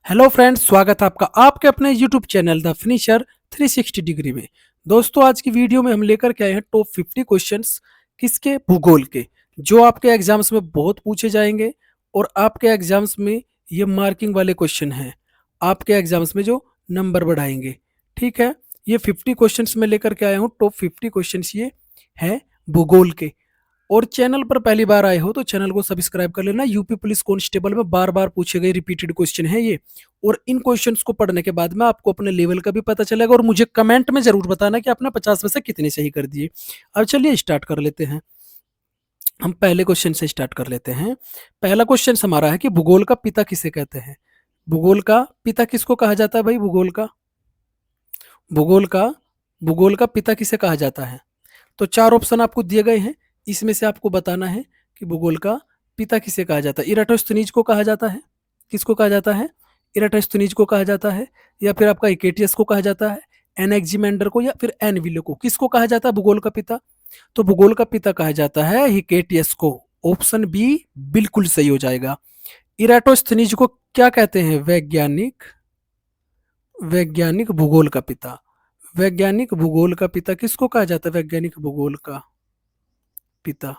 Hello friends, स्वागत है आपका आपके अपने YouTube channel the finisher 360 degree में। दोस्तों, आज की वीडियो में हम लेकर के आए हैं टॉप 50 क्वेश्चंस किसके, भूगोल के, जो आपके एग्जाम्स में बहुत पूछे जाएंगे और आपके एग्जाम्स में ये मार्किंग वाले क्वेश्चन हैं, आपके एग्जाम्स में जो नंबर बढ़ाएंगे। ठीक है, ये 50 क्वेश्चंस में लेकर के आया हूँ। टॉप 50 क्वेश्चंस ये हैं भूगोल के। और चैनल पर पहली बार आए हो तो चैनल को सब्सक्राइब कर लेना। यूपी पुलिस कांस्टेबल में बार बार पूछे गए रिपीटेड क्वेश्चन है ये, और इन क्वेश्चंस को पढ़ने के बाद में आपको अपने लेवल का भी पता चलेगा और मुझे कमेंट में जरूर बताना कि आपने 50 में से कितने सही कर दिए। अब चलिए स्टार्ट कर लेते हैं। हम पहले क्वेश्चन से स्टार्ट कर लेते हैं। पहला क्वेश्चन हमारा है कि भूगोल का पिता किसे कहते हैं। भूगोल का पिता किसको कहा जाता है भाई? भूगोल का भूगोल का पिता किसे कहा जाता है? तो चार ऑप्शन आपको दिए गए हैं, इसमें से आपको बताना है कि भूगोल का पिता किसे कहा जाता है। इराटोस्थनीज को कहा जाता है। किसको कहा जाता है? इराटोस्थनीज को कहा जाता है, या फिर आपका इकेटियस को कहा जाता है, एनेक्जिमेंडर को, या फिर एनविले को। किसको कहा जाता है भूगोल का पिता? तो भूगोल का पिता कहा जाता है हिकेटियस को। ऑप्शन बी बिल्कुल सही हो जाएगा। इराटोस्थनीज को क्या कहते हैं? वैज्ञानिक वैज्ञानिक भूगोल का पिता। वैज्ञानिक भूगोल का पिता किसको कहा जाता है? वैज्ञानिक भूगोल का पिता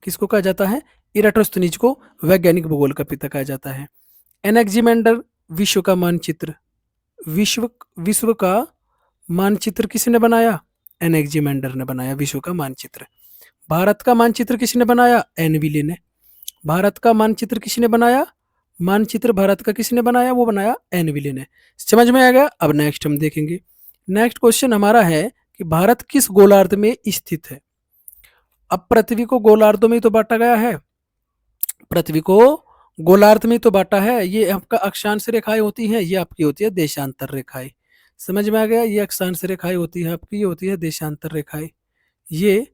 किसको कहा जाता है? इराटोस्थनीज को वैज्ञानिक भूगोल का पिता कहा जाता है। एनेक्जिमेंडर विश्व का मानचित्र, विश्व विश्व का मानचित्र किसने बनाया? एनेक्जिमेंडर ने बनाया विश्व का मानचित्र। भारत का मानचित्र किसने बनाया? एनविले ने। भारत का मानचित्र किसने बनाया? मानचित्र भारत का किसने बनाया? वो बनाया एनविले ने। समझ में आ गया? अब नेक्स्ट हम देखेंगे। नेक्स्ट क्वेश्चन हमारा है कि भारत किस गोलार्ध में स्थित है। अब पृथ्वी को गोलार्धों में ही तो बांटा गया है। पृथ्वी को गोलार्ध में तो बांटा है। ये आपका अक्षांश रेखाएं होती हैं, ये आपकी होती है देशांतर रेखाएं। समझ में आ गया? ये अक्षांश रेखाएं होती है आपकी, ये होती है देशांतर रेखाएं। ये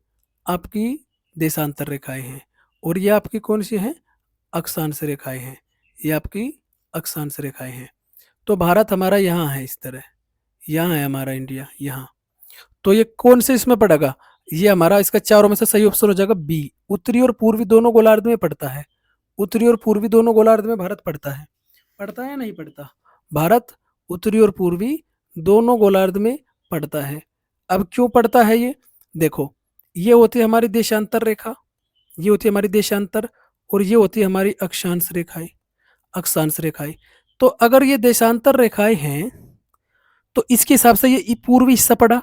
आपकी देशांतर रेखाएं हैं, और ये आपकी कौन सी हैं? अक्षांश रेखाएं हैं। ये आपकी अक्षांश रेखाएं हैं। तो भारत हमारा यहाँ है, इस तरह यहाँ है हमारा इंडिया यहाँ। तो ये कौन से इसमें पड़ेगा? ये हमारा इसका चारों में से सही ऑप्शन हो जाएगा बी। उत्तरी और पूर्वी दोनों गोलार्ध में पड़ता है। उत्तरी और पूर्वी दोनों गोलार्ध में भारत पड़ता है। पड़ता है या नहीं पड़ता? भारत उत्तरी और पूर्वी दोनों गोलार्ध में पड़ता है। अब क्यों पड़ता है ये? देखो, ये होती है हमारी देशांतर रेखा, ये होती है हमारी देशांतर, और ये होती है हमारी अक्षांश रेखाएं। अक्षांश रेखाएं। तो अगर ये देशांतर रेखाएं हैं तो इसके हिसाब से ये पूर्वी हिस्सा पड़ा।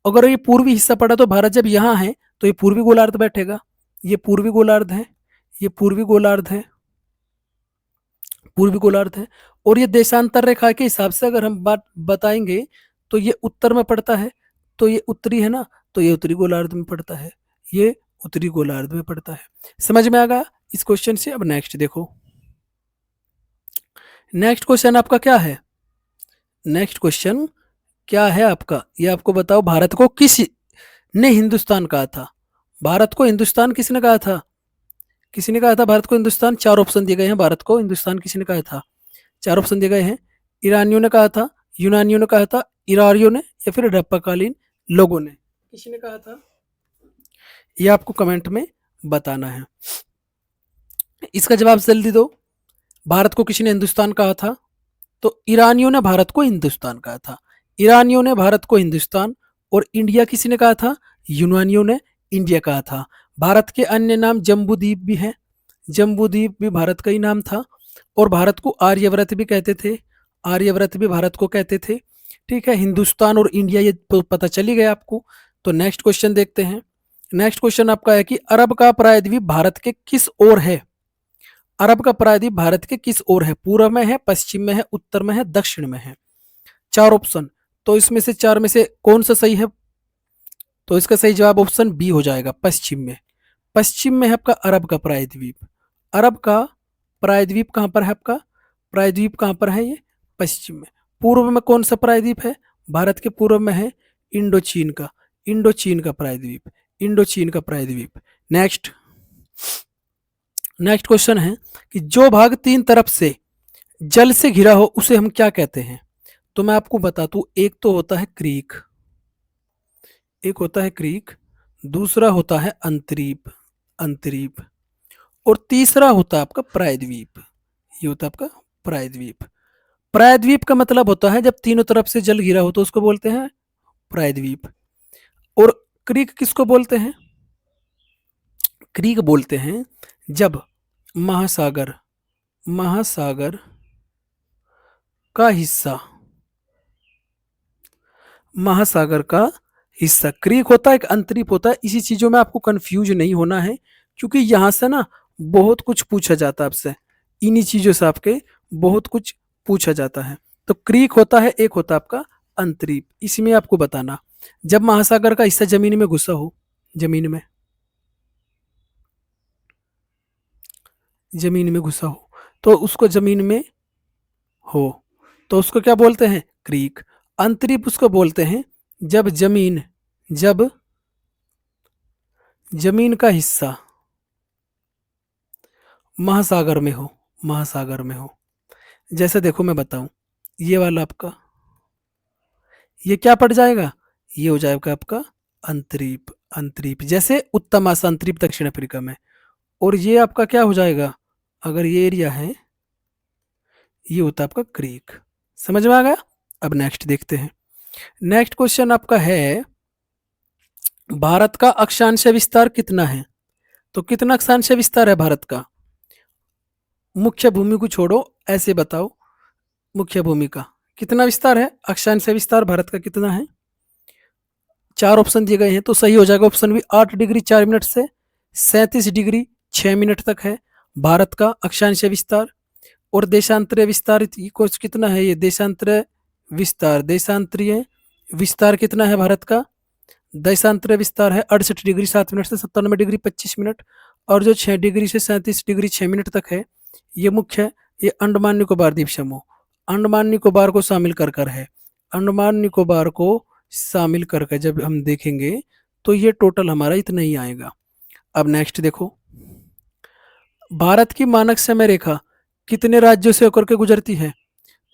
अगर ये पूर्वी हिस्सा पड़ा तो भारत जब यहाँ है तो ये पूर्वी गोलार्ध बैठेगा। ये पूर्वी गोलार्ध है, ये पूर्वी गोलार्ध है, पूर्वी गोलार्ध है। और ये देशांतर रेखा के हिसाब से अगर हम बात बताएंगे तो ये उत्तर में पड़ता है, तो ये उत्तरी है ना, तो ये उत्तरी गोलार्ध में पड़ता है। ये उत्तरी गोलार्ध में पड़ता है। समझ में आ गया इस क्वेश्चन से? अब नेक्स्ट देखो। नेक्स्ट क्वेश्चन आपका क्या है? नेक्स्ट क्वेश्चन क्या है आपका? ये आपको बताओ, भारत को किस ने हिंदुस्तान कहा था? भारत को हिंदुस्तान किसने कहा था? किसने कहा था भारत को हिंदुस्तान? चार ऑप्शन दिए गए हैं। भारत को हिंदुस्तान किसने कहा था? चार ऑप्शन दिए गए हैं। ईरानियों ने कहा था, यूनानियों ने कहा था, इरारियों ने, या फिर हड़प्पाकालीन लोगों ने। किसने कहा था? ये आपको कमेंट में बताना है। इसका जवाब जल्दी दो। भारत को किसने हिंदुस्तान कहा था? तो ईरानियों ने भारत को हिंदुस्तान कहा था। ईरानियों ने भारत को हिंदुस्तान। और इंडिया किसने कहा था? यूनानियों ने इंडिया कहा था। भारत के अन्य नाम जम्बूद्वीप भी हैं। जम्बूद्वीप भी भारत का ही नाम था। और भारत को आर्यव्रत भी कहते थे। आर्यव्रत भी भारत को कहते थे। ठीक है, हिंदुस्तान और इंडिया ये तो पता चली गया आपको। तो नेक्स्ट क्वेश्चन देखते हैं। नेक्स्ट क्वेश्चन आपका है कि अरब का प्रायद्वीप भारत के किस ओर है? अरब का प्रायद्वीप भारत के किस ओर है? पूर्व में है, पश्चिम में है, उत्तर में है, दक्षिण में है। चार ऑप्शन। तो इसमें से चार में से कौन सा सही है? तो इसका सही जवाब ऑप्शन बी हो जाएगा, पश्चिम में। पश्चिम में है आपका अरब का प्रायद्वीप। अरब का प्रायद्वीप कहाँ पर है आपका? प्रायद्वीप कहाँ पर है? ये पश्चिम में। पूर्व में कौन सा प्रायद्वीप है? भारत के पूर्व में है इंडोचीन का, इंडोचीन का प्रायद्वीप, इंडोचीन का प्रायद्वीप। नेक्स्ट नेक्स्ट क्वेश्चन है कि जो भाग तीन तरफ से जल से घिरा हो उसे हम क्या कहते हैं? तो मैं आपको बता दूं, एक तो होता है क्रीक, एक होता है क्रीक, दूसरा होता है अंतरीप, अंतरीप, और तीसरा होता है आपका प्रायद्वीप। ये होता है आपका प्रायद्वीप। प्रायद्वीप का मतलब होता है जब तीनों तरफ से जल घिरा हो तो उसको बोलते हैं प्रायद्वीप। और क्रीक किसको बोलते हैं? क्रीक बोलते हैं जब महासागर महासागर का हिस्सा महासागर का हिस्सा क्रीक होता है, एक अंतरीप होता है। इसी चीजों में आपको कंफ्यूज नहीं होना है, क्योंकि यहां से ना बहुत कुछ पूछा जाता है आपसे, इन्हीं चीजों से आपके बहुत कुछ पूछा जाता है। तो क्रीक होता है, एक होता है आपका अंतरीप। इसमें आपको बताना, जब महासागर का हिस्सा जमीन में घुसा हो, जमीन में घुसा हो, तो उसको जमीन में हो तो उसको क्या बोलते हैं? क्रीक। अंतरीप उसको बोलते हैं जब जमीन का हिस्सा महासागर में हो। जैसे देखो मैं बताऊं, ये वाला आपका, ये क्या पड़ जाएगा? ये हो जाएगा आपका अंतरीप। अंतरीप जैसे उत्तम आसा अंतरीप दक्षिण अफ्रीका में। और ये आपका क्या हो जाएगा? अगर ये एरिया है, ये होता है आपका क्रीक। समझ में आ गया? अब नेक्स्ट देखते हैं। नेक्स्ट क्वेश्चन आपका है, भारत का अक्षांश विस्तार कितना है? तो कितना अक्षांश विस्तार है भारत का? मुख्य भूमि को छोड़ो, ऐसे बताओ, मुख्य भूमि का कितना विस्तार है? अक्षांश विस्तार भारत का कितना है? 4 ऑप्शन दिए गए हैं, तो सही हो जाएगा ऑप्शन बी, 8 डिग्री 4 मिनट से 37 डिग्री 6 मिनट तक है भारत का अक्षांश विस्तार। और देशांतरीय विस्तार कोर्स कितना है? ये देशांतरीय विस्तार कितना है भारत का? देशांतरीय विस्तार है 68 डिग्री 7 मिनट से 97 डिग्री 25 मिनट। और जो 6 डिग्री से 37 डिग्री 6 मिनट तक है, ये मुख्य है, ये अंडमान निकोबार द्वीप समूह, अंडमान निकोबार को शामिल कर है। अंडमान निकोबार को शामिल करके जब हम देखेंगे तो ये टोटल हमारा इतना ही आएगा। अब नेक्स्ट देखो, भारत की मानक समय रेखा कितने राज्यों से होकर के गुजरती है?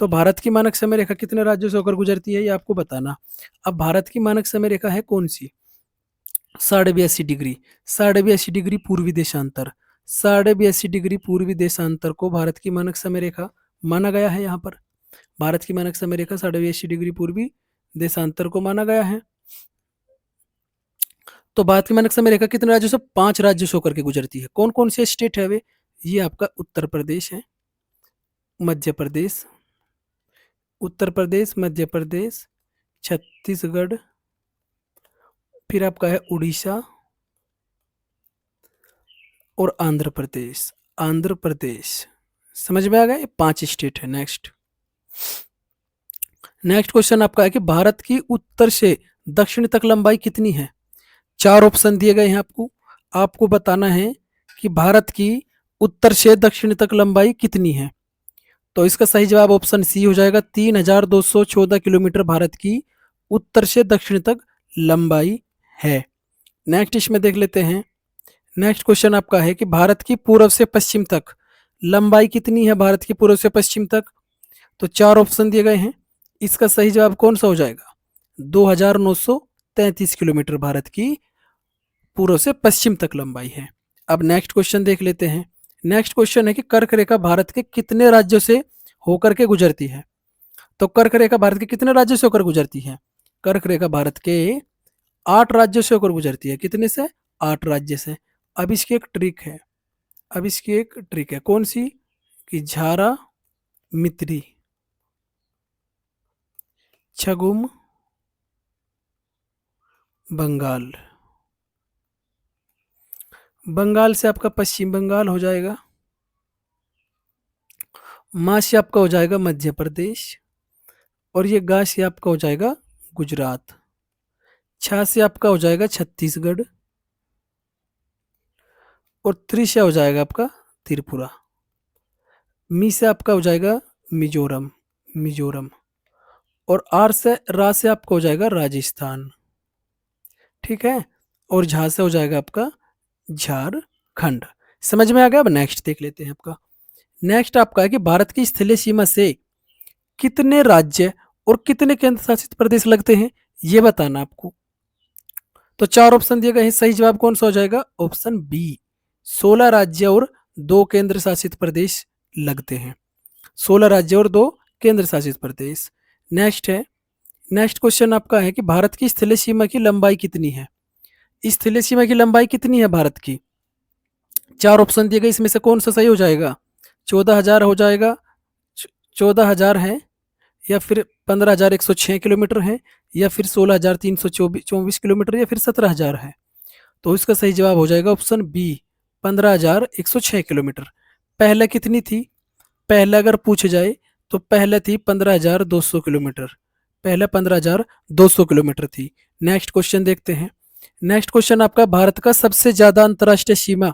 तो भारत की मानक समय रेखा कितने राज्यों से होकर गुजरती है, ये आपको बताना। अब भारत की मानक समय रेखा है कौन सी? 82.5 डिग्री, 82.5 डिग्री पूर्वी देशांतर, 82.5 डिग्री पूर्वी देशांतर को भारत की मानक समय रेखा माना गया है। यहाँ पर भारत की मानक समय रेखा 82.5 डिग्री पूर्वी देशांतर को माना गया है। तो भारत की मानक समय रेखा कितने राज्यों से? 5 राज्यों से होकर के गुजरती है। कौन कौन से स्टेट है वे? ये आपका उत्तर प्रदेश है, मध्य प्रदेश, मध्य प्रदेश, छत्तीसगढ़, फिर आपका है उड़ीसा और आंध्र प्रदेश। समझ में आ गया? ये 5 स्टेट है। नेक्स्ट क्वेश्चन आपका है कि भारत की उत्तर से दक्षिण तक लंबाई कितनी है? 4 ऑप्शन दिए गए हैं आपको। आपको बताना है कि भारत की उत्तर से दक्षिण तक लंबाई कितनी है। तो इसका सही जवाब ऑप्शन सी हो जाएगा, 3214 किलोमीटर भारत की उत्तर से दक्षिण तक लंबाई है। नेक्स्ट इसमें देख लेते हैं। नेक्स्ट क्वेश्चन आपका है कि भारत की पूर्व से पश्चिम तक लंबाई कितनी है? भारत की पूर्व से पश्चिम तक, तो 4 ऑप्शन दिए गए हैं। इसका सही जवाब कौन सा हो जाएगा? 2933 किलोमीटर भारत की पूर्व से पश्चिम तक लंबाई है। अब नेक्स्ट क्वेश्चन देख लेते हैं। नेक्स्ट क्वेश्चन है कि कर्क रेखा भारत के कितने राज्यों से होकर के गुजरती है? तो कर्क रेखा भारत के कितने राज्यों से होकर गुजरती है? कर्क रेखा भारत के 8 राज्यों से होकर गुजरती है। कितने से? 8 राज्य से। अब इसकी एक ट्रिक है, कौन सी? कि झारा, मित्री, छगुम, बंगाल। बंगाल से आपका पश्चिम बंगाल हो जाएगा, माँ से आपका हो जाएगा मध्य प्रदेश, और ये गा से आपका हो जाएगा गुजरात, छा से आपका हो जाएगा छत्तीसगढ़, और त्रि से हो जाएगा आपका त्रिपुरा, मी से आपका हो जाएगा मिजोरम, और रा से आपका हो जाएगा राजस्थान। ठीक है, और झा से हो जाएगा आपका झारखंड। समझ में आ गया? अब नेक्स्ट देख लेते हैं आपका। नेक्स्ट आपका है कि भारत की स्थलीय सीमा से कितने राज्य और कितने केंद्र शासित प्रदेश लगते हैं, ये बताना आपको। तो 4 ऑप्शन दिए गए हैं, सही जवाब कौन सा हो जाएगा? ऑप्शन बी, 16 राज्य और 2 केंद्र शासित प्रदेश लगते हैं। 16 राज्य और 2 केंद्र शासित प्रदेश। नेक्स्ट क्वेश्चन आपका है कि भारत की स्थलीय सीमा की लंबाई कितनी है। स्थलीय सीमा की लंबाई कितनी है भारत की? 4 ऑप्शन दिए गए, इसमें से कौन सा सही हो जाएगा? 14,000 हो जाएगा, 14,000 है, या फिर 15,106 किलोमीटर है, या फिर 16,324 किलोमीटर, या फिर 17,000 है। तो इसका सही जवाब हो जाएगा ऑप्शन बी, 15,106 किलोमीटर। पहले कितनी थी? पहले अगर पूछ जाए तो पहले थी 15,200 किलोमीटर। पहले 15,200 किलोमीटर थी। नेक्स्ट क्वेश्चन देखते हैं। नेक्स्ट क्वेश्चन आपका, भारत का सबसे ज्यादा अंतर्राष्ट्रीय सीमा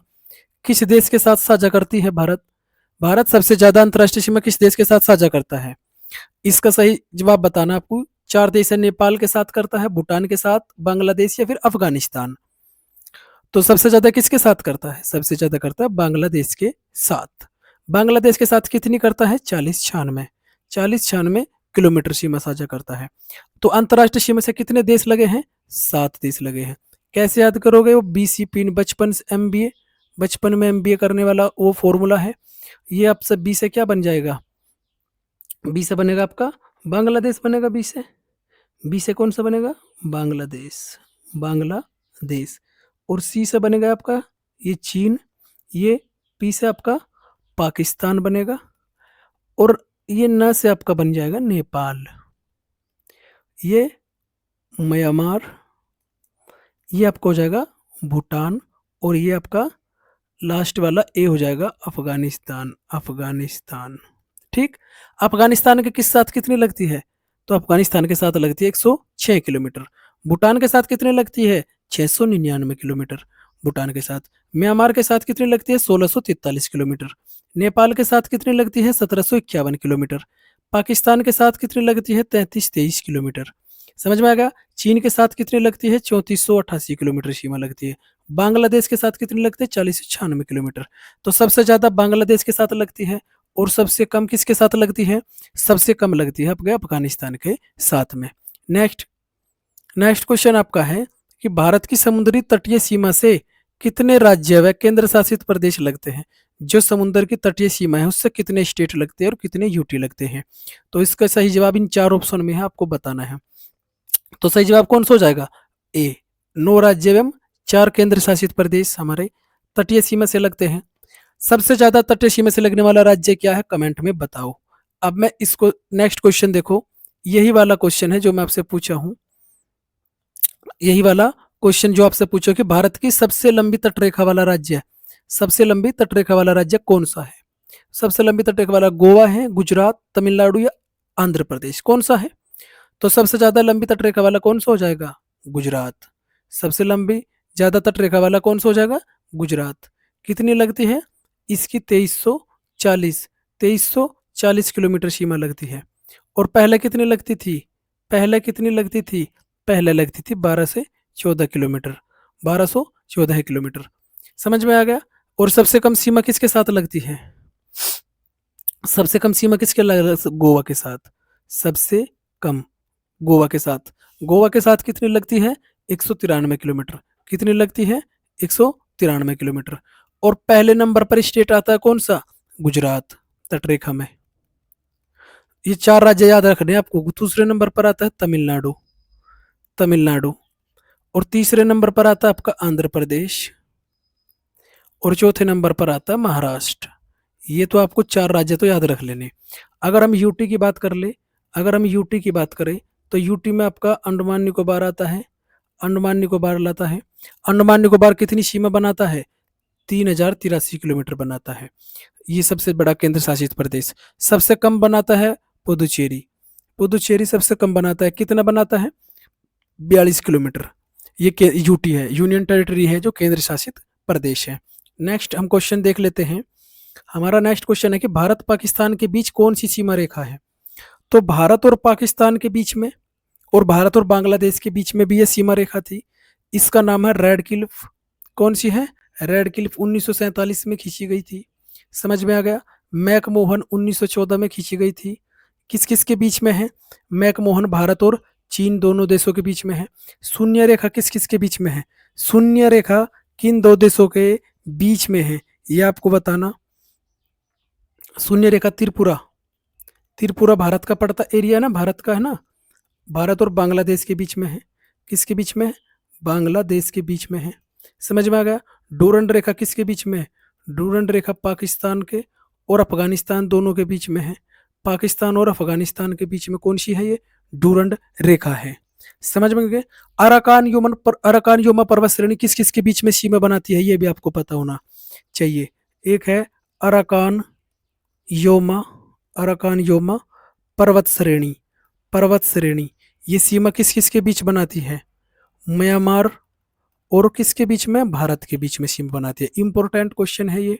किस देश के साथ साझा करती है भारत सबसे ज्यादा अंतर्राष्ट्रीय सीमा किस देश के साथ साझा करता है? इसका सही जवाब बताना आपको। 4 देश है, नेपाल के साथ करता है, भूटान के साथ, बांग्लादेश, या फिर अफगानिस्तान। तो सबसे ज्यादा किसके साथ करता है? सबसे ज्यादा करता है बांग्लादेश के साथ। बांग्लादेश के साथ कितनी करता है? 40-96 किलोमीटर सीमा साझा करता है। तो अंतर्राष्ट्रीय सीमा से कितने देश लगे हैं? 7 देश लगे हैं। कैसे याद करोगे? वो बीसी पिन, बचपन से एमबीए, बचपन में एमबीए करने वाला वो फॉर्मूला है। ये आप सब बी से क्या बन जाएगा? बी से बनेगा आपका बांग्लादेश बनेगा। बी से कौन सा बनेगा? बांग्लादेश। और सी से बनेगा आपका ये चीन, ये पी से आपका पाकिस्तान बनेगा, और ये न से आपका बन जाएगा नेपाल, ये म्यांमार, ये आपका हो जाएगा भूटान, और ये आपका लास्ट वाला ए हो जाएगा अफगानिस्तान। ठीक। अफगानिस्तान के किस साथ कितनी लगती है? तो अफगानिस्तान के साथ लगती है 106 किलोमीटर। भूटान के साथ कितने लगती है? 699 किलोमीटर भूटान के साथ। म्यांमार के साथ कितनी लगती है? 1643 किलोमीटर। नेपाल के साथ कितनी लगती है? 1751 किलोमीटर। पाकिस्तान के साथ कितनी लगती है? 3323 किलोमीटर। समझ में आ गया? चीन के साथ कितनी लगती है? 3488 किलोमीटर सीमा लगती है। बांग्लादेश के साथ कितनी लगती है? 40-96 किलोमीटर। तो सबसे ज्यादा बांग्लादेश के साथ लगती है, और सबसे कम किसके साथ लगती है? सबसे कम लगती है आपके अफगानिस्तान के साथ में। नेक्स्ट क्वेश्चन आपका है कि भारत की समुद्री तटीय सीमा से कितने राज्य व केंद्र शासित प्रदेश लगते हैं? जो समुद्र की तटीय सीमा है उससे कितने स्टेट लगते हैं और कितने यूटी लगते हैं? तो इसका सही जवाब इन 4 ऑप्शन में है, आपको बताना है। तो सही जवाब कौन सा हो जाएगा? ए, 9 राज्य एवं 4 केंद्र शासित प्रदेश हमारे तटीय सीमा से लगते हैं। सबसे ज्यादा तटीय सीमा से लगने वाला राज्य क्या है? कमेंट में बताओ। अब मैं इसको नेक्स्ट क्वेश्चन देखो, यही वाला क्वेश्चन है जो मैं आपसे पूछा हूं। यही वाला क्वेश्चन जो आपसे पूछो कि भारत की सबसे लंबी तटरेखा वाला राज्य है, सबसे लंबी तटरेखा वाला राज्य कौन सा है? सबसे लंबी तटरेखा वाला गोवा है, गुजरात, तमिलनाडु, या आंध्र प्रदेश? कौन सा है? तो सबसे ज्यादा लंबी तटरेखा वाला कौन सा हो जाएगा? गुजरात। सबसे लंबी ज्यादा तटरेखा वाला कौन सा हो जाएगा? गुजरात। कितनी लगती है इसकी? 2340 किलोमीटर सीमा लगती है। और पहले कितनी लगती थी? पहले लगती थी 12 से 14 किलोमीटर, 1214 किलोमीटर। समझ में आ गया? और सबसे कम सीमा किसके साथ लगती है? सबसे कम सीमा किसके गोवा के साथ। सबसे कम गोवा के साथ। गोवा के साथ कितनी लगती है? 193 किलोमीटर। कितनी लगती है? 193 किलोमीटर। और पहले नंबर पर स्टेट आता है कौन सा? गुजरात तटरेखा में। ये 4 राज्य याद रखने आपको। दूसरे नंबर पर आता है तमिलनाडु, और तीसरे नंबर पर आता है आपका आंध्र प्रदेश, और चौथे नंबर पर आता है महाराष्ट्र। ये तो आपको 4 राज्य तो याद रख लेने। अगर हम यूटी की बात करें तो यूटी में आपका अंडमान निकोबार आता है। अंडमान निकोबार कितनी सीमा बनाता है? 3083 किलोमीटर बनाता है। ये सबसे बड़ा केंद्र शासित प्रदेश। सबसे कम बनाता है पुदुचेरी सबसे कम बनाता है। कितना बनाता है? 42 किलोमीटर। ये यूटी है, यूनियन टेरिटरी है, जो केंद्र शासित प्रदेश है। नेक्स्ट हम क्वेश्चन देख लेते हैं। हमारा नेक्स्ट क्वेश्चन है कि भारत पाकिस्तान के बीच कौन सी सीमा रेखा है? तो भारत और पाकिस्तान के बीच में, और भारत और बांग्लादेश के बीच में भी यह सीमा रेखा थी। इसका नाम है रेड क्लिफ। कौन सी है? रेड क्लिफ 1947 में खींची गई थी। समझ में आ गया? मैकमोहन 1914 में खींची गई थी। किस किस के बीच में है? मैकमोहन भारत और चीन दोनों देशों के बीच में है। शून्य रेखा किस किस के बीच में है? शून्य रेखा किन 2 देशों के बीच में है, यह आपको बताना। शून्य रेखा त्रिपुरा, त्रिपुरा भारत का पड़ता एरिया ना, भारत का है ना, भारत और बांग्लादेश के बीच में है। किसके बीच में है? बांग्लादेश के बीच में है। समझ में आ गया। डूरंड रेखा किसके बीच में है? डूरंड रेखा पाकिस्तान के और अफगानिस्तान दोनों के बीच में है। पाकिस्तान और अफगानिस्तान के बीच में कौन सी है? ये डूरंड रेखा है। समझ में गए। अराकान योमा पर्वत श्रेणी किस किस के बीच में सीमा बनाती है, ये भी आपको पता होना चाहिए। एक है अराकान योमा, अराकान योमा पर्वत श्रेणी, पर्वत श्रेणी ये सीमा किस किस के बीच बनाती है? म्यांमार और किसके बीच में? भारत के बीच में सीमा बनाती है। इंपॉर्टेंट क्वेश्चन है ये,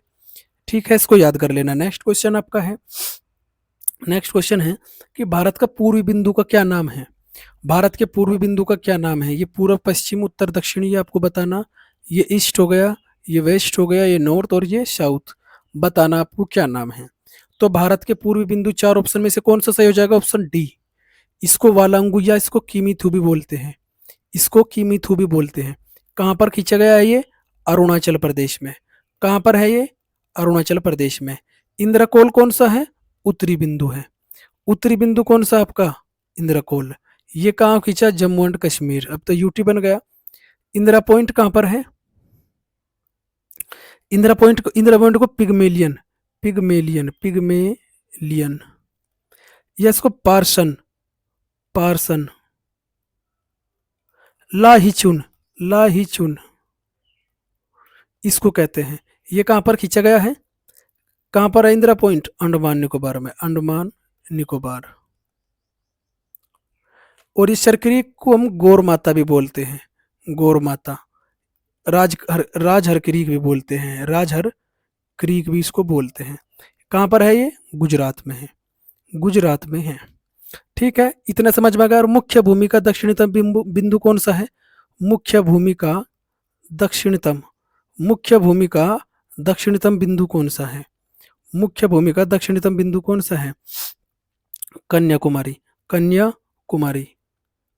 ठीक है, इसको याद कर लेना। नेक्स्ट क्वेश्चन आपका है, नेक्स्ट क्वेश्चन है कि भारत का पूर्वी बिंदु का क्या नाम है? भारत के पूर्वी बिंदु का क्या नाम है? ये पूर्व, पश्चिम, उत्तर, दक्षिण, ये आपको बताना। ये ईस्ट हो गया, ये वेस्ट हो गया, ये नॉर्थ और ये साउथ। बताना आपको क्या नाम है। तो भारत के पूर्वी बिंदु चार ऑप्शन में से कौन सा सही हो जाएगा? Option D. इसको वालांगू या इसको किमीथु भी बोलते हैं, इसको किमीथु भी बोलते हैं। कहाँ पर खींचा गया है ये? अरुणाचल प्रदेश में। कहाँ पर है ये? अरुणाचल प्रदेश में। इंद्रकोल कौन सा है? उत्तरी बिंदु है। उत्तरी बिंदु कौन सा आपका? इंद्रकोल। ये कहाँ खींचा? जम्मू एंड कश्मीर। अब तो यूटी बन गया। इंदिरा पॉइंट कहाँ पर है? इंदिरा पॉइंट को पिगमेलियन, पिगमेलियन, पिगमेलियन, या इसको पार्सन, पार्सन, लाहिचुन, लाहिचुन इसको कहते हैं। ये कहाँ पर खींचा गया है? कहाँ पर है इंदिरा पॉइंट? अंडमान निकोबार में, अंडमान निकोबार। और इस सरक्रीक को हम गौर माता भी बोलते हैं, गौर माता। राजहर क्रीक भी बोलते हैं, राजहर क्रीक भी इसको बोलते हैं। कहाँ पर है ये? गुजरात में है, गुजरात में है। ठीक है, इतना समझ में आ गया। और मुख्य भूमि का दक्षिणतम बिंदु कौन सा है? मुख्य भूमि का दक्षिणतम, मुख्य भूमि का दक्षिणतम बिंदु कौन सा है? मुख्य भूमि का दक्षिणतम बिंदु कौन सा है? कन्याकुमारी, कन्याकुमारी,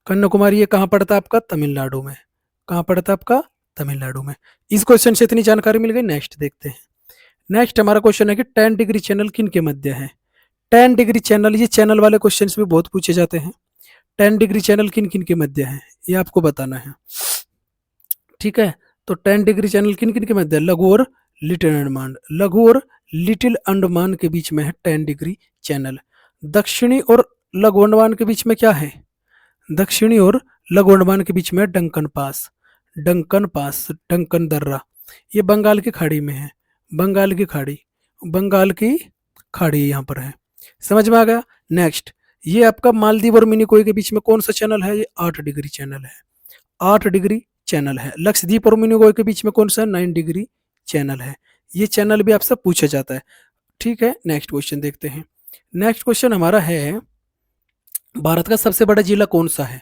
कन्याकुमारी ये कहाँ पड़ता है आपका? तमिलनाडु में। कहाँ पड़ता है आपका? तमिलनाडु में। इस क्वेश्चन से इतनी जानकारी मिल गई। नेक्स्ट देखते हैं। नेक्स्ट हमारा क्वेश्चन है कि 10 डिग्री चैनल किन के मध्य है? 10 डिग्री चैनल, ये चैनल वाले क्वेश्चन भी बहुत पूछे जाते हैं। 10 डिग्री चैनल किन किन के मध्य है, ये आपको बताना है। ठीक है, तो 10 डिग्री चैनल किन किन के मध्य है? लघु और लिटिल अंडमान, लघु और लिटिल अंडमान के बीच में है 10 डिग्री चैनल। दक्षिणी और लघु अंडमान के बीच में क्या है? दक्षिणी और लघु अंडमान के बीच में Duncan pass, Duncan pass, Duncan दर्रा। ये बंगाल की खाड़ी में है, बंगाल की खाड़ी, बंगाल की खाड़ी यहाँ पर है। समझ में आ गया। नेक्स्ट, ये आपका मालदीव और मिनिकोई के बीच में कौन सा चैनल है? ये 8 डिग्री चैनल है, 8 डिग्री चैनल है। लक्षद्वीप और मिनिकोई के बीच में कौन सा? 9 डिग्री चैनल है। ये चैनल भी आपसे पूछा जाता है। ठीक है, नेक्स्ट क्वेश्चन देखते हैं। नेक्स्ट क्वेश्चन हमारा है, भारत का सबसे बड़ा जिला कौन सा है?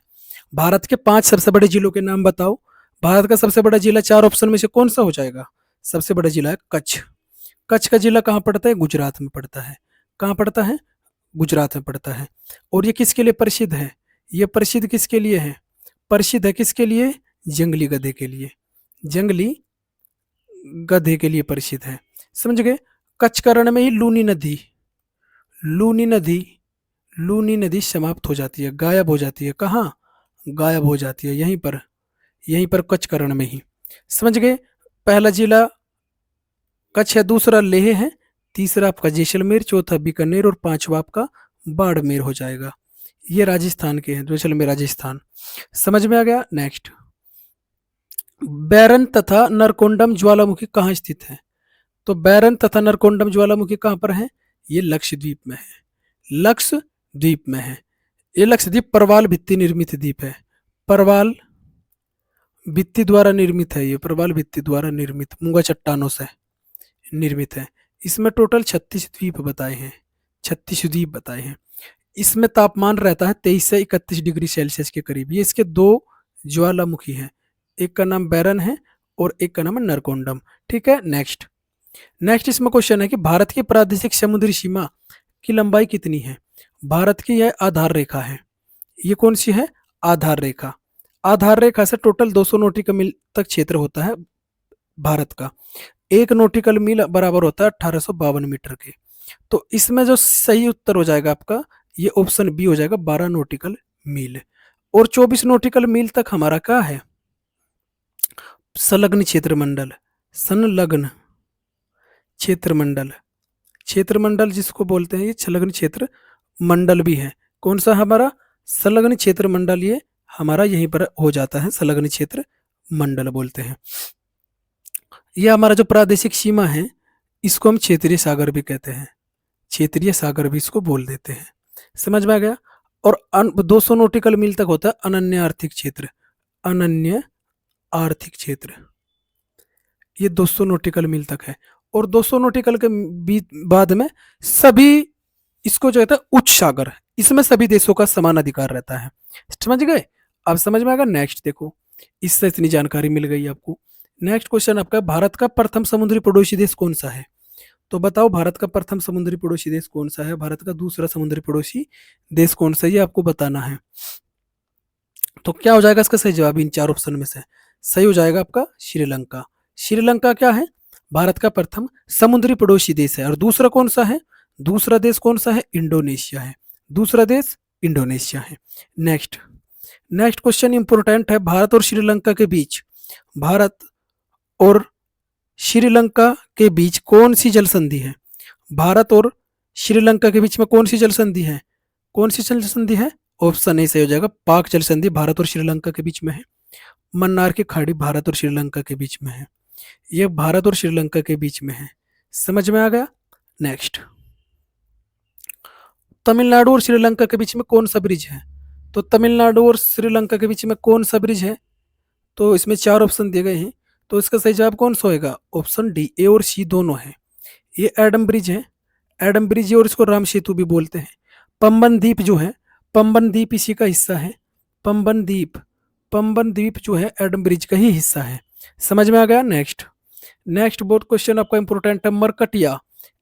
भारत के 5 सबसे बड़े जिलों के नाम बताओ। भारत का सबसे बड़ा जिला 4 ऑप्शन में से कौन सा हो जाएगा? सबसे बड़ा जिला है कच्छ। कच्छ का जिला कहाँ पड़ता है? गुजरात में पड़ता है। कहाँ पड़ता है? गुजरात में पड़ता है। और ये किसके लिए प्रसिद्ध है? ये प्रसिद्ध किसके लिए है? प्रसिद्ध है किसके लिए? जंगली गधे के लिए, जंगली गधे के लिए प्रसिद्ध है। समझ गए। कच्छ का रण में ही लूनी नदी, लूनी नदी, लूनी नदी समाप्त हो जाती है, गायब हो जाती है। कहाँ गायब हो जाती है? यहीं पर, यहीं पर कच्छ का रण में ही। समझ गए। पहला जिला कच्छ है, दूसरा लेह है, तीसरा आपका जैसलमेर, चौथा बीकानेर और पांचवा आपका बाड़मेर हो जाएगा। ये राजस्थान के हैं, जैसलमेर राजस्थान। समझ में आ गया। नेक्स्ट, बैरन तथा नरकोंडम ज्वालामुखी कहाँ स्थित है? तो बैरन तथा नरकोंडम ज्वालामुखी कहाँ पर है? ये लक्षद्वीप में है, लक्षद्वीप में है। ये लक्षद्वीप परवाल भित्ति निर्मित द्वीप है, परवाल भित्ति द्वारा निर्मित है। ये परवाल भित्ति द्वारा निर्मित मूंगा चट्टानों से निर्मित है। इसमें टोटल 36 द्वीप बताए हैं, 36 द्वीप बताए हैं। इसमें तापमान रहता है 23 से 31 डिग्री सेल्सियस के करीब। ये इसके 2 ज्वालामुखी हैं, एक का नाम बैरन है और एक का नाम है नरकोंडम। ठीक है, नेक्स्ट, नेक्स्ट इसमें क्वेश्चन है कि भारत की प्रादेशिक समुद्री सीमा की लंबाई कितनी है? भारत की यह आधार रेखा है। ये कौन सी है? आधार रेखा। आधार रेखा से टोटल 200 नॉटिकल मील तक क्षेत्र होता है भारत का। 1 नॉटिकल मील बराबर होता है 1852 मीटर के। तो इसमें जो सही उत्तर हो जाएगा आपका, ये ऑप्शन बी हो जाएगा, 12 नॉटिकल मील। और 24 नॉटिकल मील तक हमारा क्या है, संलग्न क्षेत्र मंडल, संलग्न क्षेत्र मंडल, क्षेत्र मंडल जिसको बोलते हैं, ये संलग्न क्षेत्र मंडल भी है। कौन सा हमारा, संलग्न क्षेत्र मंडल, ये हमारा यहीं पर हो जाता है, संलग्न क्षेत्र मंडल बोलते हैं। ये हमारा जो प्रादेशिक सीमा है, इसको हम क्षेत्रीय सागर भी कहते हैं, क्षेत्रीय सागर भी इसको बोल देते हैं। समझ में आ गया। और 200 नॉटिकल मील तक होता है अनन्य आर्थिक क्षेत्र, अनन्य आर्थिक क्षेत्र, ये 200 नॉटिकल मील तक है। और 200 नॉटिकल के बाद में सभी, इसको जो है उच्च सागर, इसमें सभी देशों का समान अधिकार रहता है। समझ गए। अब समझ में आएगा। नेक्स्ट देखो, इससे इतनी जानकारी मिल गई आपको। नेक्स्ट क्वेश्चन आपका, भारत का प्रथम समुद्री पड़ोसी देश कौन सा है। तो बताओ भारत का प्रथम समुद्री पड़ोसी देश कौन सा है, भारत का दूसरा समुद्री पड़ोसी देश कौन सा है, ये आपको बताना है। तो क्या हो जाएगा इसका सही जवाब, इन 4 ऑप्शन में से सही हो जाएगा आपका श्रीलंका। श्रीलंका क्या है, भारत का प्रथम समुद्री पड़ोसी देश है। और दूसरा कौन सा है, दूसरा देश कौन सा है, इंडोनेशिया है, दूसरा देश इंडोनेशिया है। नेक्स्ट नेक्स्ट क्वेश्चन इंपोर्टेंट है, भारत और श्रीलंका के बीच, भारत और श्रीलंका के बीच कौन सी जल संधि है, भारत और श्रीलंका के बीच में कौन सी जल संधि है, कौन सी जल संधि है, ऑप्शन ए सही हो जाएगा, पाक जल संधि भारत और श्रीलंका के बीच में है। मन्नार की खाड़ी भारत और श्रीलंका के बीच में है, ये भारत और श्रीलंका के बीच में है। समझ में आ गया। नेक्स्ट, तमिलनाडु और श्रीलंका के बीच में कौन सा ब्रिज है, तो तमिलनाडु और श्रीलंका के बीच में कौन सा ब्रिज है, तो इसमें 4 ऑप्शन दिए गए हैं। तो इसका सही जवाब कौन सा होएगा, ऑप्शन डी, ए और सी दोनों है। ये एडम ब्रिज है, एडम ब्रिज है, और इसको राम सेतु भी बोलते हैं। पंबन द्वीप जो है, पंबन द्वीप इसी का हिस्सा है, पंबन द्वीप, पंबन द्वीप जो है एडम ब्रिज का ही हिस्सा है। समझ में आ गया। नेक्स्ट नेक्स्ट बोर्ड क्वेश्चन आपका इंपोर्टेंट है, मरकट या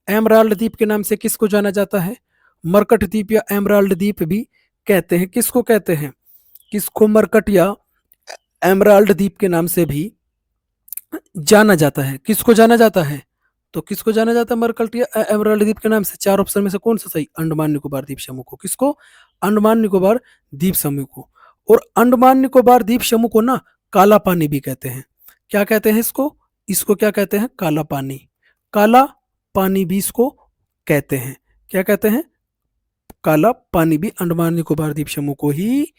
एमराल्ड द्वीप के नाम से किसको जाना जाता है, मरकट द्वीप या एमराल्ड द्वीप भी कहते हैं, किसको कहते हैं, किसको मरकट या एमराल्ड द्वीप के नाम से भी जाना जाता है, किसको जाना जाता है, तो किसको जाना जाता है मरकट या एमराल्ड द्वीप के नाम से, 4 ऑप्शन में से कौन सा सही, अंडमान निकोबार द्वीप समूह को, किसको, अंडमान निकोबार द्वीप समूह को। और अंडमान निकोबार द्वीप समूह को ना काला पानी भी कहते हैं, क्या कहते हैं इसको, इसको क्या कहते हैं, काला पानी, काला पानी भी इसको कहते हैं, क्या कहते हैं, काला पानी भी अंडमान निकोबार द्वीप समूह को ही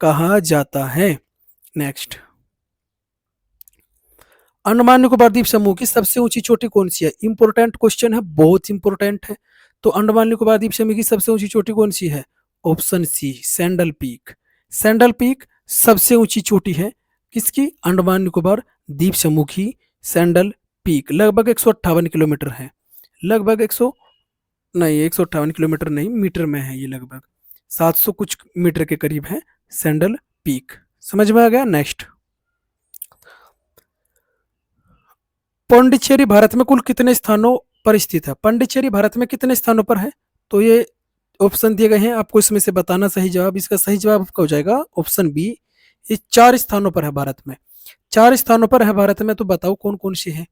कहा जाता है। नेक्स्ट, अंडमान निकोबार द्वीप समूह की सबसे ऊंची चोटी कौन सी है, इंपोर्टेंट क्वेश्चन है, बहुत इंपोर्टेंट है। तो अंडमान निकोबार द्वीप समूह की सबसे ऊंची चोटी कौन सी है, option C, Saddle Peak, Saddle Peak सबसे ऊंची चोटी है किसकी, अंडमान निकोबार द्वीप समूह की सैंडल पीक, लगभग 158 किलोमीटर है, लगभग 100 नहीं 158 किलोमीटर नहीं, मीटर में है ये, लगभग 700 कुछ मीटर के करीब है सैंडल पीक। समझ में आ गया। नेक्स्ट, पौंडीचेरी भारत में कुल कितने स्थानों पर स्थित है, पौंडीचेरी भारत में कितने स्थानों पर है, तो ये ऑप्शन दिए गए हैं, आपको इसमें से बताना सही जवाब। इसका सही जवाब आपका हो जाएगा ऑप्शन बी, ये 4 स्थानों पर है भारत में, 4 स्थानों पर है भारत में। तो बताओ कौन कौन सी है,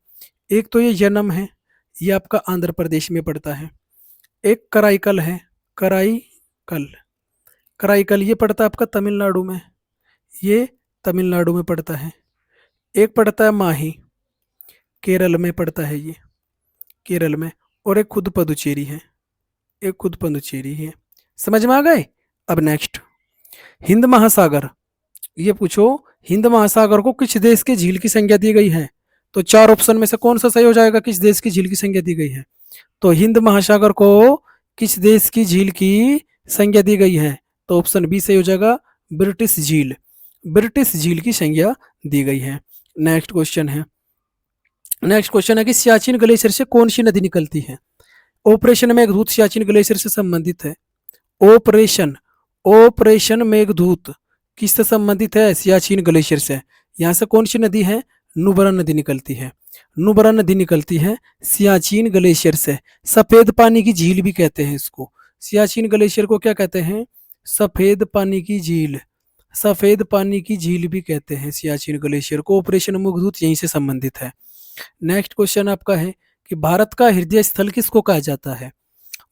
एक तो ये यनम है, ये आपका आंध्र प्रदेश में पड़ता है, एक कराईकल है, कराईकल, कराईकल ये पड़ता है आपका तमिलनाडु में, ये तमिलनाडु में पड़ता है, एक पड़ता है माही, केरल में पड़ता है ये, केरल में, और एक खुद पुदुचेरी है, एक खुद पुदुचेरी है। समझ में आ गए। अब नेक्स्ट, हिंद महासागर, ये पूछो हिंद महासागर को किस देश के झील की संज्ञा दी गई है, तो 4 ऑप्शन में से कौन सा सही हो जाएगा, किस देश की झील की संज्ञा दी गई है, तो हिंद महासागर को किस देश की झील की संज्ञा दी गई है, तो ऑप्शन बी सही हो जाएगा, ब्रिटिश झील, ब्रिटिश झील की संज्ञा दी गई है। नेक्स्ट क्वेश्चन है, नेक्स्ट क्वेश्चन है कि सियाचिन ग्लेशियर से कौन सी नदी निकलती है, ऑपरेशन मेघदूत सियाचिन ग्लेशियर से संबंधित है, ऑपरेशन ऑपरेशन मेघदूत किससे संबंधित है, सियाचिन ग्लेशियर से। यहाँ से कौन सी नदी है, नुब्रा नदी निकलती है, नुब्रा नदी निकलती है सियाचिन ग्लेशियर से। सफेद पानी की झील भी कहते हैं इसको, सियाचिन ग्लेशियर को क्या कहते हैं, सफेद पानी की झील, सफेद पानी की झील भी कहते हैं सियाचिन ग्लेशियर को। ऑपरेशन मेघदूत यहीं से संबंधित है। नेक्स्ट क्वेश्चन आपका है कि भारत का हृदय स्थल किसको कहा जाता है,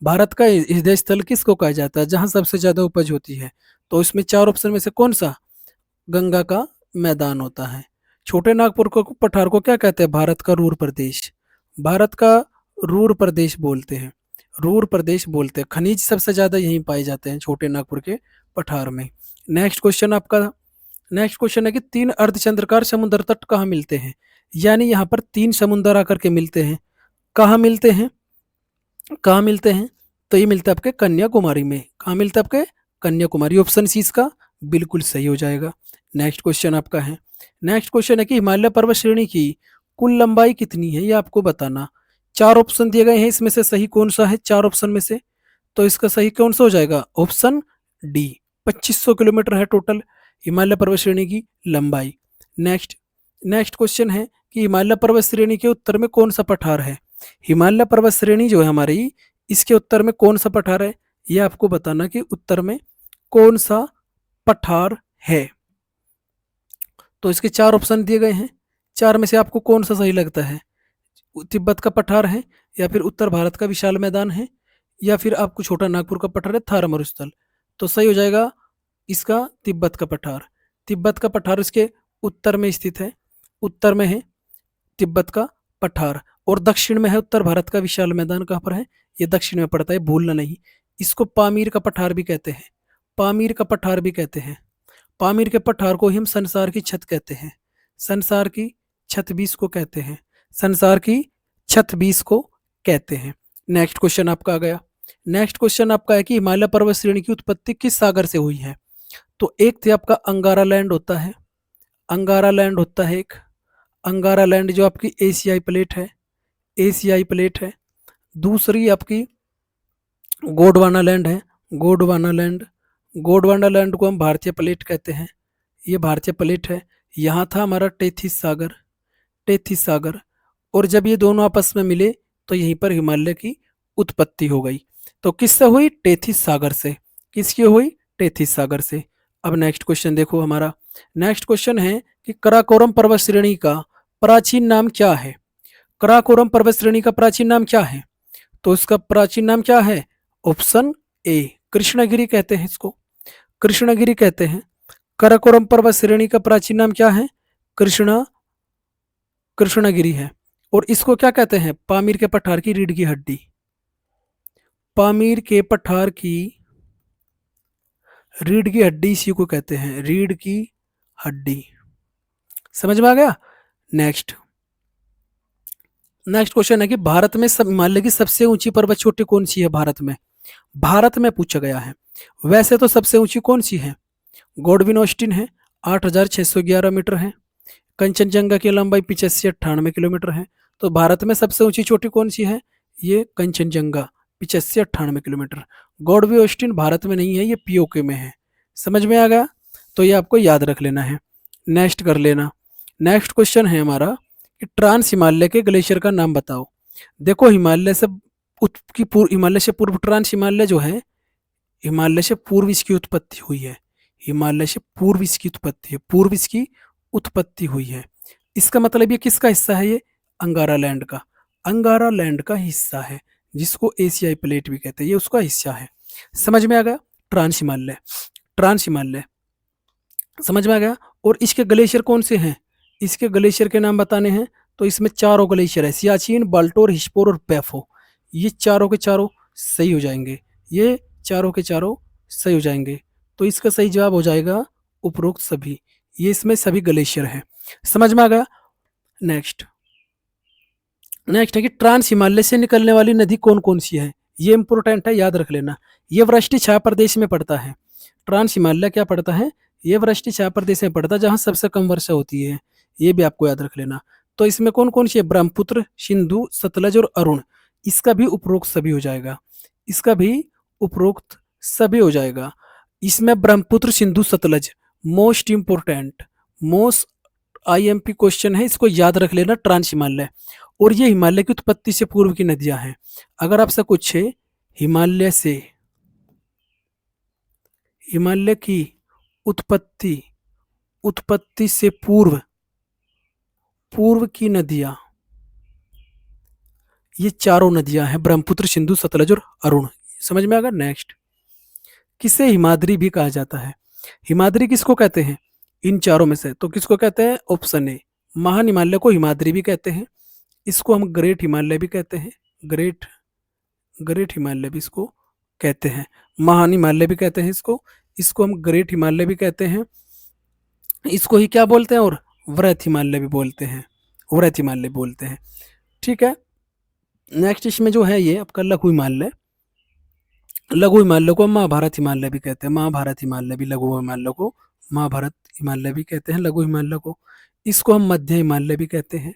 भारत का हृदय स्थल किसको कहा जाता है, जहां सबसे ज्यादा उपज होती है? तो इसमें चार ऑप्शन में से कौन सा? गंगा का मैदान होता है। छोटे नागपुर को पठार को क्या कहते हैं? भारत का रूर प्रदेश। भारत का रूर प्रदेश बोलते हैं। रूर प्रदेश बोलते हैं। खनिज सबसे ज्यादा यहीं पाए जाते हैं, छोटे नागपुर के पठार में। नेक्स्ट क्वेश्चन आपका, नेक्स्ट क्वेश्चन है कि तीन अर्धचंद्राकार समुद्र तट कहाँ मिलते हैं? यानी यहाँ पर तीन समुद्र आकर के मिलते हैं। कहाँ मिलते हैं? कहाँ मिलते हैं? तो ये मिलता है आपके कन्याकुमारी में। कहाँ मिलता है आपके? कन्याकुमारी। ऑप्शन सी इसका बिल्कुल सही हो जाएगा। नेक्स्ट क्वेश्चन आपका है, नेक्स्ट क्वेश्चन है कि हिमालय पर्वत श्रेणी की कुल लंबाई कितनी है, ये आपको बताना। चार ऑप्शन दिए गए हैं, इसमें से सही कौन सा है चार ऑप्शन में से? तो इसका सही कौन सा हो जाएगा? Option D. 2500 किलोमीटर है टोटल हिमालय पर्वत श्रेणी की लंबाई। नेक्स्ट, नेक्स्ट क्वेश्चन है कि हिमालय पर्वत श्रेणी के उत्तर में कौन सा पठार है? हिमालय पर्वत श्रेणी जो है हमारी, इसके उत्तर में कौन सा पठार है, ये आपको बताना कि उत्तर में कौन सा पठार है। तो इसके चार ऑप्शन दिए गए हैं, चार में से आपको कौन सा सही लगता है? तिब्बत का पठार है, या फिर उत्तर भारत का विशाल मैदान है, या फिर आपको छोटा नागपुर का पठार है, थार मरुस्थल? तो सही हो जाएगा इसका तिब्बत का पठार। तिब्बत का पठार इसके उत्तर में स्थित है, उत्तर में है तिब्बत का पठार। और दक्षिण में है उत्तर भारत का विशाल मैदान। कहाँ पर है? ये दक्षिण में पड़ता है, भूलना नहीं। इसको पामीर का पठार भी कहते हैं, पामीर का पठार भी कहते हैं। पामीर के पठार को ही हम संसार की छत कहते हैं, संसार की छत भी इसको कहते हैं, संसार की छत भी इसको कहते हैं। नेक्स्ट क्वेश्चन आपका आ गया, नेक्स्ट क्वेश्चन आपका है कि हिमालय पर्वत श्रेणी की उत्पत्ति किस सागर से हुई है? तो एक थे आपका अंगारा लैंड होता है, अंगारा लैंड होता है एक, अंगारा लैंड जो आपकी एशियाई प्लेट है, एशियाई प्लेट है। दूसरी आपकी गोंडवाना लैंड है, गोंडवाना लैंड, गोंडवाना लैंड को हम भारतीय प्लेट कहते हैं, ये भारतीय प्लेट है। यहाँ था हमारा टेथिस सागर, टेथिस सागर। और जब ये दोनों आपस में मिले तो यहीं पर हिमालय की उत्पत्ति हो गई। तो किससे हुई? टेथिस सागर से। किसकी हुई? टेथिस सागर से। अब नेक्स्ट क्वेश्चन देखो हमारा, नेक्स्ट क्वेश्चन है कि कराकोरम पर्वत श्रेणी का प्राचीन नाम क्या है? कराकोरम पर्वत श्रेणी का प्राचीन नाम क्या है? तो इसका प्राचीन नाम क्या है? ऑप्शन ए, कृष्णगिरी कहते हैं इसको, कृष्णगिरी कहते हैं। कराकोरम पर्वत श्रेणी का प्राचीन नाम क्या है? कृष्णगिरी है। और इसको क्या कहते हैं? पामीर के पठार की रीढ़ की हड्डी, पामीर के पठार की रीढ़ की हड्डी इसी को कहते हैं, रीढ़ की हड्डी। समझ में आ गया? नेक्स्ट, नेक्स्ट क्वेश्चन है कि भारत में सब हिमालय की सबसे ऊंची पर्वत चोटी कौन सी है? भारत में, भारत में पूछा गया है। वैसे तो सबसे ऊंची कौन सी है? गॉडविन ऑस्टिन है, 8,611 मीटर है। कंचनजंगा की लंबाई 85-98 किलोमीटर है। तो भारत में सबसे ऊंची चोटी कौन सी है? ये कंचनजंगा, 85-98 किलोमीटर। गॉडवी ऑस्टिन भारत में नहीं है, ये पीओके में है। समझ में आ गया? तो ये आपको याद रख लेना है, नेक्स्ट कर लेना। नेक्स्ट क्वेश्चन है हमारा कि ट्रांस हिमालय के ग्लेशियर का नाम बताओ। देखो हिमालय से हिमालय से पूर्व ट्रांस हिमालय जो है, हिमालय से पूर्व इसकी उत्पत्ति हुई है, हिमालय से पूर्व इसकी उत्पत्ति है, पूर्व इसकी उत्पत्ति हुई है। इसका मतलब ये किसका हिस्सा है? ये अंगारा लैंड का, अंगारा लैंड का हिस्सा है, जिसको एशियाई प्लेट भी कहते हैं, ये उसका हिस्सा है। समझ में आ गया? ट्रांस हिमालय, ट्रांस हिमालय समझ में आ गया। और इसके ग्लेशियर कौन से हैं? इसके ग्लेशियर के नाम बताने हैं। तो इसमें चारों ग्लेशियर है, सियाचिन, बाल्टोर, हिस्पोर और पैफो। ये चारों के चारों सही हो जाएंगे, ये चारों के चारों सही हो जाएंगे। तो इसका सही जवाब हो जाएगा उपरोक्त सभी, ये इसमें सभी ग्लेशियर हैं। समझ में आ गया? नेक्स्ट, नेक्स्ट है कि ट्रांस हिमालय से निकलने वाली नदी कौन कौन सी है? ये इंपोर्टेंट है, याद रख लेना। ये वृष्टि छाया प्रदेश में पड़ता है। ट्रांस हिमालय क्या पड़ता है? ये वृष्टि छाया प्रदेश में पड़ता है, जहां सबसे कम वर्षा होती है। ये भी आपको याद रख लेना। तो इसमें कौन कौन सी है? ब्रह्मपुत्र, सिंधु, सतलज और अरुण। इसका भी उपरोक्त सभी हो जाएगा, इसका भी उपरोक्त सभी हो जाएगा। इसमें Brahmaputra, Sindhu, Sutlej most important, most IMP question है, इसको याद रख लेना। ट्रांस हिमालय, और ये हिमालय की उत्पत्ति से पूर्व की नदियां हैं। अगर आपसे पूछे हिमालय से, हिमालय की उत्पत्ति, उत्पत्ति से पूर्व, पूर्व की नदियां, ये चारों नदियां हैं, ब्रह्मपुत्र, सिंधु, सतलज और अरुण। समझ में आ गया। नेक्स्ट, किसे हिमाद्री भी कहा जाता है? हिमाद्री किसको कहते हैं इन चारों में से? तो किसको कहते हैं? ऑप्शन ए, महान हिमालय को हिमाद्री भी कहते हैं। इसको हम ग्रेट हिमालय भी कहते हैं। ग्रेट ग्रेट हिमालय भी इसको कहते हैं। महान हिमालय भी कहते हैं इसको। इसको हम ग्रेट हिमालय भी कहते हैं। इसको ही क्या बोलते हैं? और वृहत हिमालय भी बोलते हैं। वृहत हिमालय बोलते हैं। ठीक है। नेक्स्ट इसमें जो है ये आपका लघु हिमालय। लघु हिमालय को महाभारत हिमालय भी कहते हैं। महाभारत हिमालय भी लघु हिमालय को महाभारत हिमालय भी कहते हैं, लघु हिमालय को। इसको हम मध्य हिमालय भी कहते हैं।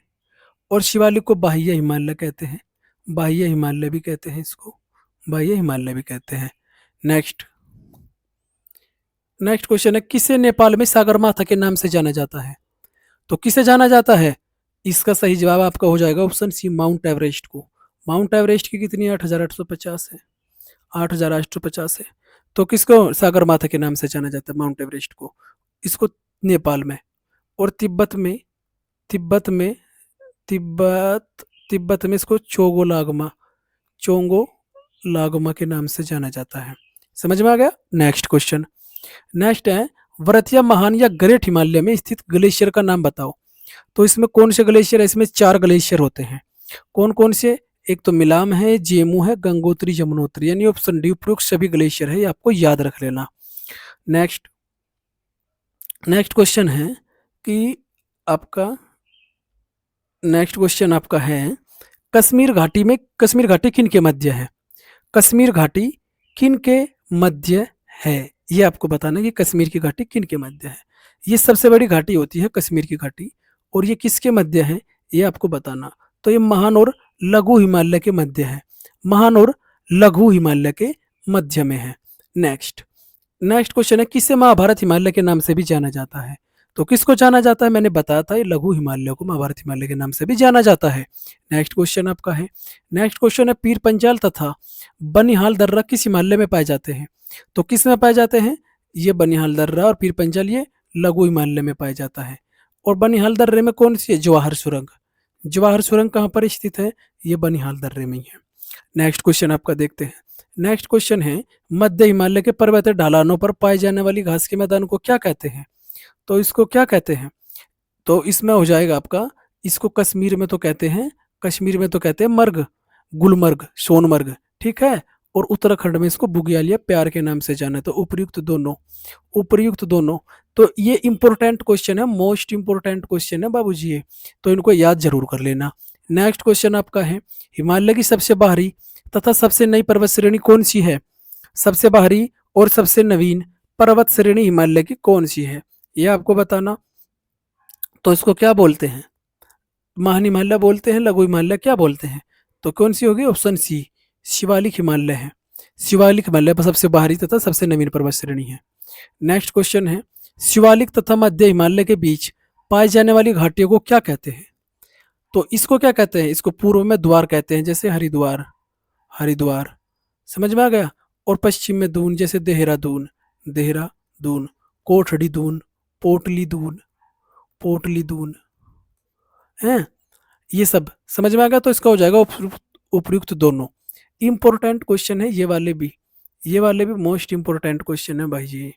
और शिवालिक को बाह्य हिमालय कहते हैं। बाह्य हिमालय भी कहते हैं इसको। बाह्य हिमालय भी कहते हैं। नेक्स्ट नेक्स्ट क्वेश्चन है, किसे नेपाल में सागरमाथा के नाम से जाना जाता है? तो किसे जाना जाता है? इसका सही जवाब आपका हो जाएगा ऑप्शन सी, माउंट एवरेस्ट को। माउंट एवरेस्ट की कितनी 8,850 है। 8,850 है। तो किसको सागरमाथा के नाम से जाना जाता है? माउंट एवरेस्ट को। इसको नेपाल में। और तिब्बत में, तिब्बत में तिब्बत तिब्बत में इसको चोंगो लागमा के नाम से जाना जाता है। समझ में आ गया। Next question. नेक्स्ट है, वरतिया महान या ग्रेट हिमालय में स्थित ग्लेशियर का नाम बताओ। तो इसमें कौन से ग्लेशियर है? इसमें 4 ग्लेशियर होते हैं। कौन कौन से? एक तो मिलाम है, जेमू है, गंगोत्री, यमुनोत्री, यानी ऑप्शन डी उपयुक्त सभी ग्लेशियर है। ये आपको याद रख लेना। नेक्स्ट नेक्स्ट क्वेश्चन है कि आपका नेक्स्ट क्वेश्चन आपका है, कश्मीर घाटी किन के मध्य है? कश्मीर घाटी किन के मध्य है? ये आपको बताना है कि कश्मीर की घाटी किन के मध्य है। ये सबसे बड़ी घाटी होती है कश्मीर की घाटी। और ये किसके मध्य है ये आपको बताना। तो ये महान और लघु हिमालय के मध्य है। महान और लघु हिमालय के मध्य में है। नेक्स्ट नेक्स्ट क्वेश्चन है, किसे महाभारत हिमालय के नाम से भी जाना जाता है? तो किसको जाना जाता है? मैंने बताया था, ये लघु हिमालय को महाभारत हिमालय के नाम से भी जाना जाता है। नेक्स्ट क्वेश्चन आपका है, नेक्स्ट क्वेश्चन है, पीर पंजाल तथा बनिहाल दर्रा किस हिमालय में पाए जाते हैं? तो किस में पाए जाते हैं? ये बनिहाल दर्रा और पीर पंजाल ये लघु हिमालय में पाया जाता है। और बनिहाल दर्रे में कौन सी है? जवाहर सुरंग। जवाहर सुरंग कहाँ पर स्थित है? ये बनिहाल दर्रे में ही है। नेक्स्ट क्वेश्चन आपका देखते हैं। नेक्स्ट क्वेश्चन है, मध्य हिमालय के पर्वतीय ढलानों पर पाए जाने वाली घास के मैदान को क्या कहते हैं? तो इसको क्या कहते हैं? तो इसमें हो जाएगा आपका, इसको कश्मीर में तो कहते हैं, कश्मीर में तो कहते हैं मर्ग, गुलमर्ग, सोनमर्ग। ठीक है। और उत्तराखंड में इसको बुग्याल प्यार के नाम से जाना है। तो उपर्युक्त दोनों, उपर्युक्त दोनों। तो ये इंपॉर्टेंट क्वेश्चन है, मोस्ट इंपॉर्टेंट क्वेश्चन है बाबूजी ये। तो इनको याद जरूर कर लेना। नेक्स्ट क्वेश्चन आपका है, हिमालय की सबसे बाहरी तथा सबसे नई पर्वत श्रेणी कौन सी है? सबसे बाहरी और सबसे नवीन पर्वत श्रेणी हिमालय की कौन सी है? ये आपको बताना। तो इसको क्या बोलते हैं? महान हिमालय बोलते हैं, लघु हिमालय क्या बोलते हैं? तो कौन सी होगी? ऑप्शन सी, शिवालिक हिमालय है। शिवालिक हिमालय पर सबसे बाहरी तथा सबसे नवीन पर्वत श्रेणी है। नेक्स्ट क्वेश्चन है, शिवालिक तथा मध्य हिमालय के बीच पाई जाने वाली घाटियों को क्या कहते हैं? तो इसको क्या कहते हैं? इसको पूर्व में द्वार कहते हैं, जैसे हरिद्वार, हरिद्वार। समझ में आ गया। और पश्चिम में दून, जैसे देहरादून, देहरादून। कोठड़ी दून, पोटली दून, पोटली दून है। ये सब समझ में आ गया। तो इसका हो जाएगा उपयुक्त दोनों। इंपॉर्टेंट क्वेश्चन है ये वाले भी, ये वाले भी मोस्ट इंपॉर्टेंट क्वेश्चन है भाई जी,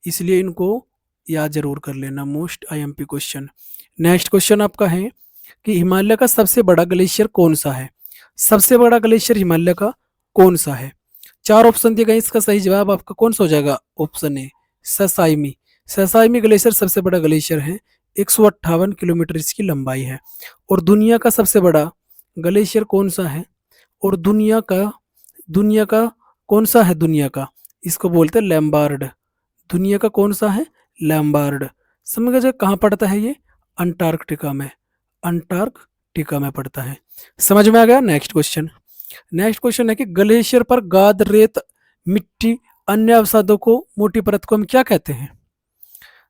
इसलिए इनको याद जरूर कर लेना, most IMP question. Next question आपका है कि हिमालय का सबसे बड़ा ग्लेशियर कौन सा है? सबसे बड़ा ग्लेशियर हिमालय का कौन सा है? 4 ऑप्शन दिए गए, इसका सही जवाब आपका कौन सा हो जाएगा? Option A, ससाइमी। ससाइमी ग्लेशियर सबसे बड़ा ग्लेशियर है, 158 किलोमीटर इसकी लंबाई है। और दुनिया का सबसे बड़ा ग्लेशियर कौन सा है? और दुनिया का कौन सा है? दुनिया का, इसको बोलते हैं लैम्बार्ड। दुनिया का कौन सा है? लैम्बार्ड। समझ गए कहाँ पड़ता है ये? अंटार्कटिका में, अंटार्कटिका में पड़ता है। समझ में आ गया। नेक्स्ट क्वेश्चन, नेक्स्ट क्वेश्चन है कि ग्लेशियर पर गाद, रेत, मिट्टी, अन्य अवसादों को, मोटी परत को हम क्या कहते हैं?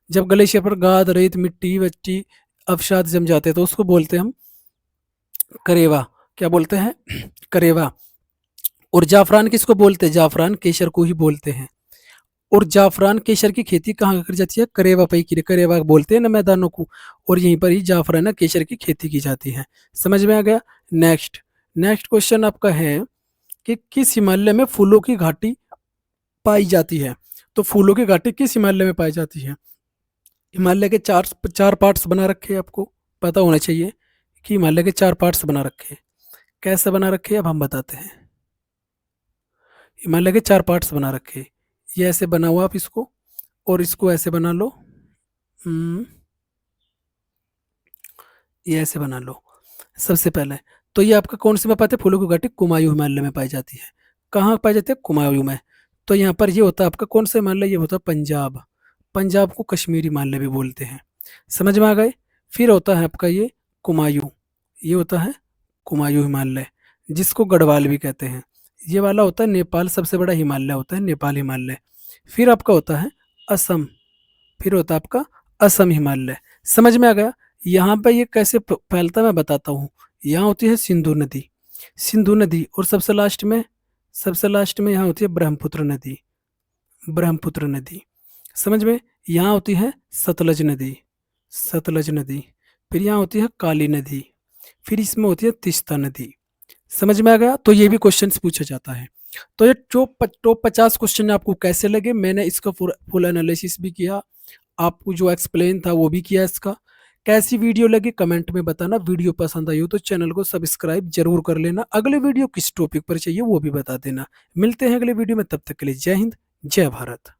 जब ग्लेशियर पर गाद, रेत, मिट्टी वट्टी अवसाद जम जाते हैं तो उसको बोलते हैं हम करेवा। क्या बोलते हैं? करेवा। और जाफरान किसको बोलते हैं? जाफरान केसर को ही बोलते हैं। और जाफरान केसर की खेती कहाँ करी जाती है? करेवा पे की, करेवा बोलते हैं ना मैदानों को। और यहीं पर ही जाफरान केसर की खेती की जाती है। समझ में आ गया। नेक्स्ट नेक्स्ट क्वेश्चन आपका है कि किस हिमालय में फूलों की घाटी पाई जाती है। तो फूलों की घाटी किस हिमालय में पाई जाती है। हिमालय के चार चार पार्ट्स बना रखे हैं, आपको पता होना चाहिए कि हिमालय के चार पार्ट्स बना रखे हैं। कैसे बना रखे हैं अब हम बताते हैं। हिमालय के चार पार्ट्स बना रखे हैं। ये ऐसे बना हुआ, आप इसको और इसको ऐसे बना लो। हम्म, ये ऐसे बना लो। सबसे पहले तो ये आपका कौन से में पाते हैं, फूलों की घाटी कुमायूं हिमालय में पाई जाती है। कहाँ पाई जाती है, कुमायूं में। तो यहाँ पर ये होता है आपका कौन सा हिमालय, ये होता है पंजाब। पंजाब को कश्मीरी हिमालय भी बोलते हैं। समझ में आ गए। फिर होता है आपका ये कुमायूं। ये होता है कुमायूं हिमालय, जिसको गढ़वाल भी कहते हैं। ये वाला होता है नेपाल, सबसे बड़ा हिमालय होता है नेपाल हिमालय। फिर आपका होता है असम। फिर होता है आपका असम हिमालय। समझ में आ गया। यहाँ पे ये कैसे फैलता है मैं बताता हूँ। यहाँ होती है सिंधु नदी। सिंधु नदी और सबसे लास्ट में यहाँ होती है ब्रह्मपुत्र नदी। ब्रह्मपुत्र नदी। समझ में। यहाँ होती है सतलज नदी। सतलज नदी। फिर यहाँ होती है काली नदी। फिर इसमें होती है तीस्ता नदी। समझ में आ गया। तो ये भी क्वेश्चन पूछा जाता है। तो ये टॉप 50 क्वेश्चन आपको कैसे लगे, मैंने इसका फुल एनालिसिस भी किया, आपको जो एक्सप्लेन था वो भी किया। इसका कैसी वीडियो लगी कमेंट में बताना। वीडियो पसंद आई हो तो चैनल को सब्सक्राइब जरूर कर लेना। अगले वीडियो किस टॉपिक पर चाहिए वो भी बता देना। मिलते हैं अगले वीडियो में, तब तक के लिए जय हिंद जय भारत।